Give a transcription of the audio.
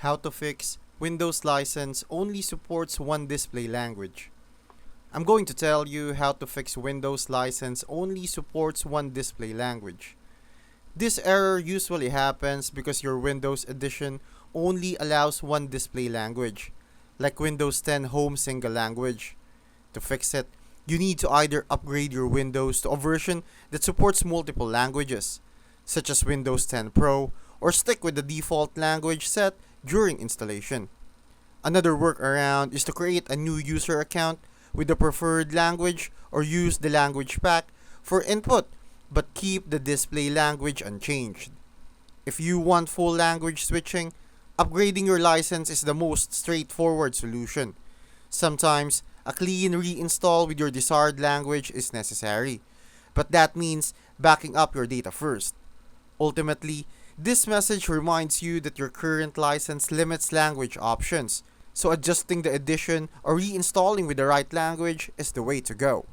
How to fix Windows license only supports one display language. I'm going to tell you how to fix Windows license only supports one display language. This error usually happens because your Windows edition only allows one display language, like Windows 10 Home Single Language. To fix it, you need to either upgrade your Windows to a version that supports multiple languages, such as Windows 10 Pro, or stick with the default language set during installation. Another workaround is to create a new user account with the preferred language or use the language pack for input but keep the display language unchanged. If you want full language switching, upgrading your license is the most straightforward solution. Sometimes, a clean reinstall with your desired language is necessary, but that means backing up your data first. Ultimately, this message reminds you that your current license limits language options, so adjusting the edition or reinstalling with the right language is the way to go.